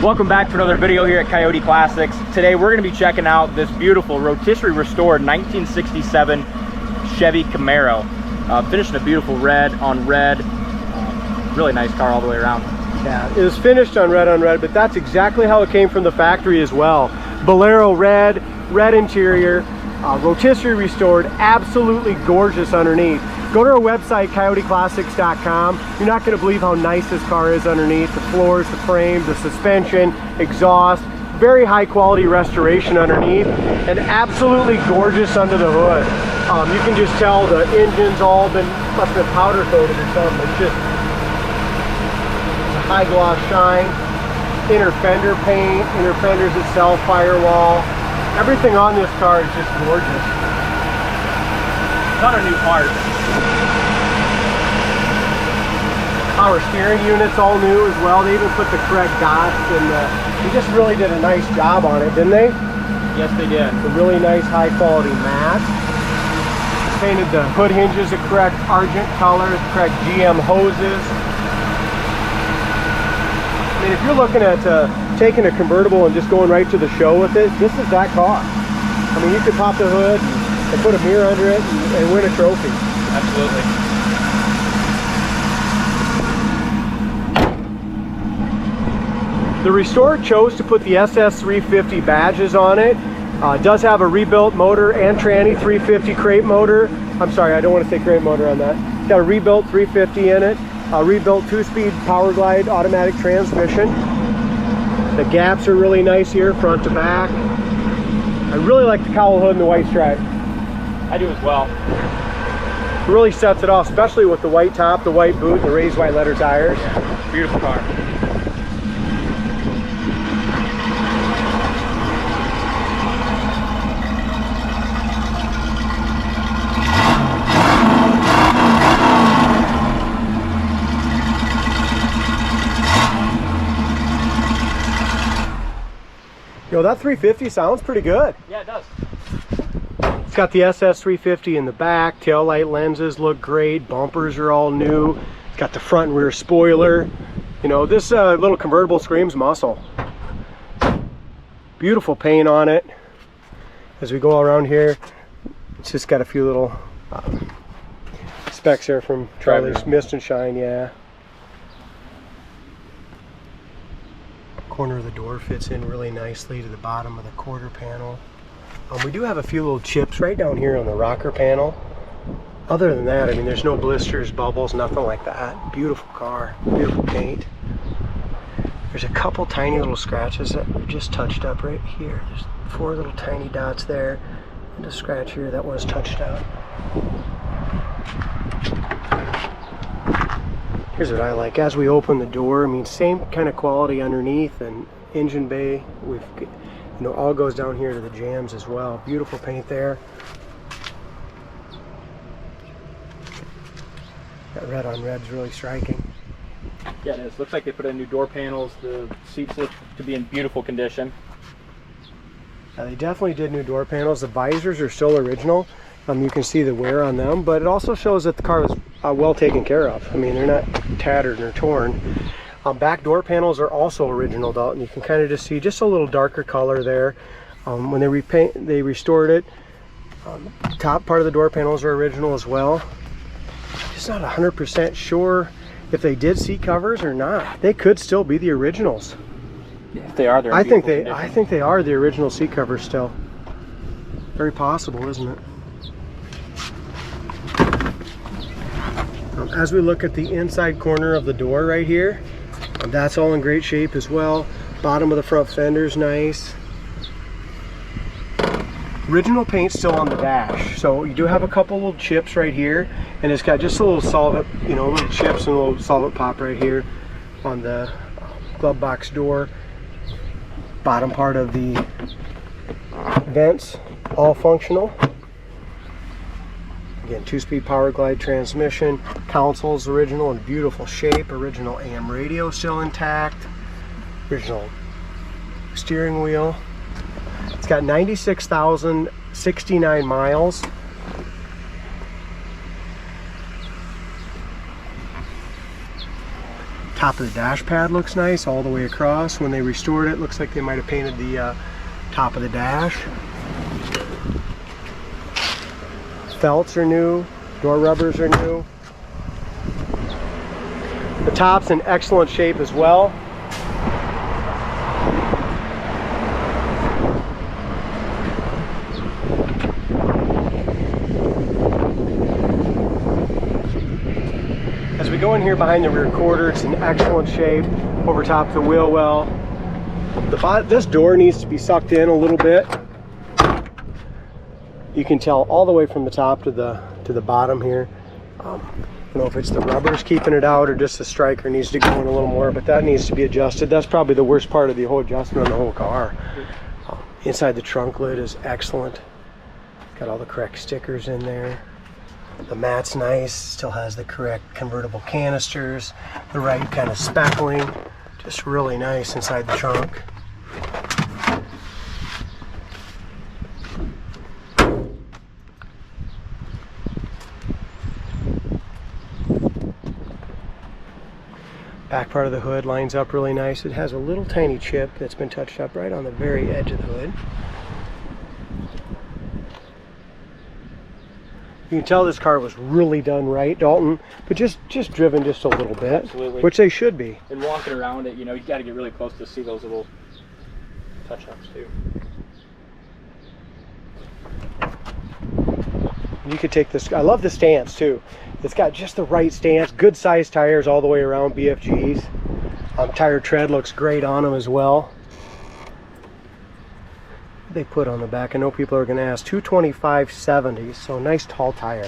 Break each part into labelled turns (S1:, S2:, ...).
S1: Welcome back for another video here at Coyote Classics. Today we're going to be checking out this beautiful rotisserie restored 1967 Chevy Camaro. Finished in a beautiful red on red. Really nice car all the way around.
S2: Yeah, it was finished on red, but that's exactly how it came from the factory as well. Bolero Red, red interior, rotisserie restored, absolutely gorgeous underneath. Go to our website, coyoteclassics.com. You're not going to believe how nice this car is underneath. The floors, the frame, the suspension, exhaust, very high quality restoration underneath, and absolutely gorgeous under the hood. You can just tell the engine's all been, must have been powder coated or something. It's just a high gloss shine, inner fender paint, inner fenders itself, firewall. Everything on this car is just gorgeous.
S1: Not a new part.
S2: Power steering unit's all new as well. They even put the correct dots, and they just really did a nice job on it, didn't they?
S1: Yes, they did.
S2: A really nice high quality matte. Painted the hood hinges the correct argent color, correct GM hoses. I mean, if you're looking at taking a convertible and just going right to the show with it, this is that car. I mean, you could pop the hood and put a mirror under it and win a trophy.
S1: Absolutely.
S2: The Restorer chose to put the SS350 badges on it. It does have a rebuilt motor and tranny 350 crate motor. I'm sorry, I don't want to say crate motor on that. It's got a rebuilt 350 in it. A rebuilt 2-speed Power Glide automatic transmission. The gaps are really nice here, front to back. I really like the cowl hood and the white stripe.
S1: I do as well.
S2: It really sets it off, especially with the white top, the white boot, and the raised white letter tires.
S1: Yeah, beautiful car.
S2: Yo, that 350 sounds pretty good.
S1: Yeah, it does.
S2: It's got the SS350 in the back. Tail light lenses look great. Bumpers are all new. It's got the front and rear spoiler. You know, this little convertible screams muscle. Beautiful paint on it. As we go around here, it's just got a few little specks here from Charlie's Mist and Shine, yeah. Corner of the door fits in really nicely to the bottom of the quarter panel. We do have a few little chips right down here on the rocker panel. Other than that, I mean, there's no blisters, bubbles, nothing like that. Beautiful car, beautiful paint. There's a couple tiny little scratches that are just touched up right here. There's 4 little tiny dots there, and a scratch here that was touched out. Here's what I like. As we open the door, I mean, same kind of quality underneath and engine bay. We've, you know, all goes down here to the jams as well. Beautiful paint there. That red on red is really striking.
S1: Yeah, it is. Looks like they put in new door panels. The seats look to be in beautiful condition.
S2: They definitely did new door panels. The visors are still original. You can see the wear on them, but it also shows that the car was well taken care of. I mean, they're not tattered or torn. Back door panels are also original, Dalton. You can kind of just see just a little darker color there. When they restored it. The top part of the door panels are original as well. Just not 100% sure if they did seat covers or not. They could still be the originals.
S1: Yeah, if they are, they're in
S2: I think they are the original seat covers still. Very possible, isn't it? As we look at the inside corner of the door right here, that's all in great shape as well. Bottom of the front fender's nice. Original paint still on the dash, so you do have a couple little chips right here, and it's got just a little solvent, you know, little chips and a little solvent pop right here on the glove box door. Bottom part of the vents, all functional. Again, 2-speed Power Glide transmission. Console's original in beautiful shape. Original AM radio still intact. Original steering wheel. It's got 96,069 miles. Top of the dash pad looks nice all the way across. When they restored it, looks like they might have painted the top of the dash. Felts are new, door rubbers are new. The top's in excellent shape as well. As we go in here behind the rear quarter, it's in excellent shape. Over top of the wheel well. This door needs to be sucked in a little bit. You can tell all the way from the top to the bottom here. I don't know if it's the rubbers keeping it out or just the striker needs to go in a little more, but that needs to be adjusted. That's probably the worst part of the whole adjustment on the whole car. Inside the trunk lid is excellent. Got all the correct stickers in there. The mat's nice, still has the correct convertible canisters, the right kind of speckling. Just really nice inside the trunk. Back part of the hood lines up really nice. It has a little tiny chip that's been touched up right on the very edge of the hood. You can tell this car was really done right, Dalton, but just driven just a little bit. Absolutely. Which they should be.
S1: And walking around it, you know, you got to get really close to see those little touch-ups too.
S2: You could take this, I love the stance too. It's got just the right stance, good sized tires all the way around, BFGs. Tire tread looks great on them as well. They put on the back, I know people are going to ask, 225/70, so nice tall tire.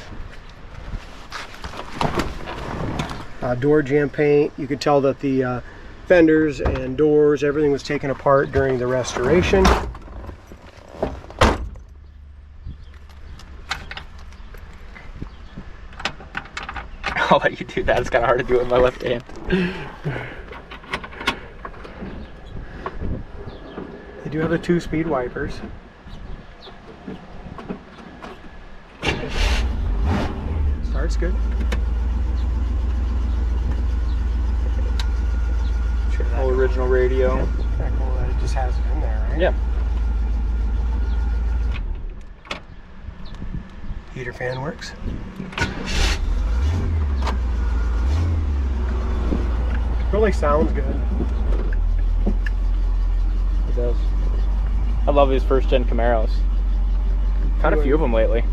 S2: Door jamb paint, you can tell that the fenders and doors, everything was taken apart during the restoration.
S1: I'll let you do that. It's kind of hard to do it with my left hand.
S2: They do have the 2-speed wipers. Starts good. Sure,
S1: Whole original radio.
S2: Yeah, kind of cool that it just has it in there, right?
S1: Yeah.
S2: Heater fan works. Really sounds good.
S1: It does. I love these first-gen Camaros. Had a few of them lately. I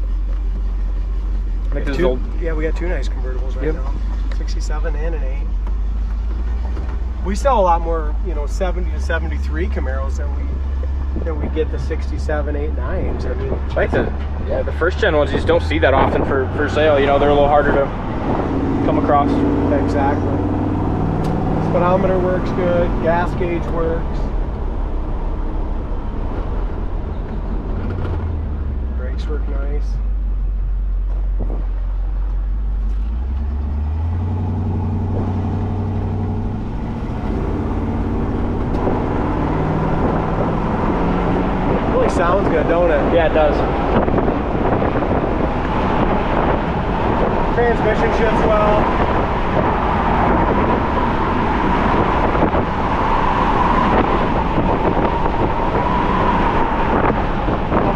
S1: think this is old.
S2: Yeah, we got 2 nice convertibles right now. 67 and an 8. We sell a lot more, you know, 70 to 73 Camaros than we get the 67, 8, 9s. I mean,
S1: I like the first-gen ones. You just don't see that often for sale. You know, they're a little harder to come across.
S2: Exactly. Speedometer works good. Gas gauge works. Brakes work nice. Really sounds good, don't it?
S1: Yeah, it does.
S2: Transmission shifts well.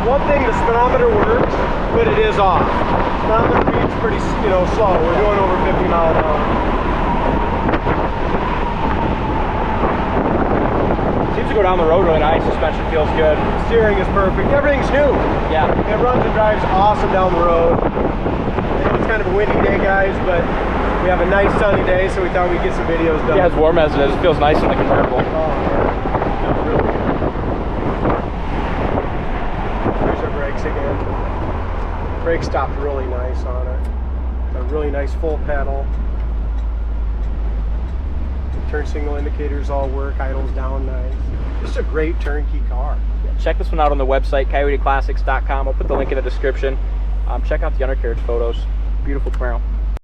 S2: One thing, the speedometer works, but it is off. Speedometer reads pretty, you know, slow. We're going over 50 miles an hour.
S1: Seems to go down the road really nice. Suspension feels good.
S2: Steering is perfect. Everything's new.
S1: Yeah.
S2: It runs and drives awesome down the road. It's kind of a windy day, guys, but we have a nice sunny day, so we thought we'd get some videos done.
S1: Yeah, as warm as it is, it feels nice in the convertible.
S2: Oh, yeah. Feels really good. Again. Brake stopped really nice on it. A really nice full pedal. Turn signal indicators all work. Idle's down nice. Just a great turnkey car.
S1: Check this one out on the website, coyoteclassics.com. I'll put the link in the description. Check out the undercarriage photos. Beautiful Camaro.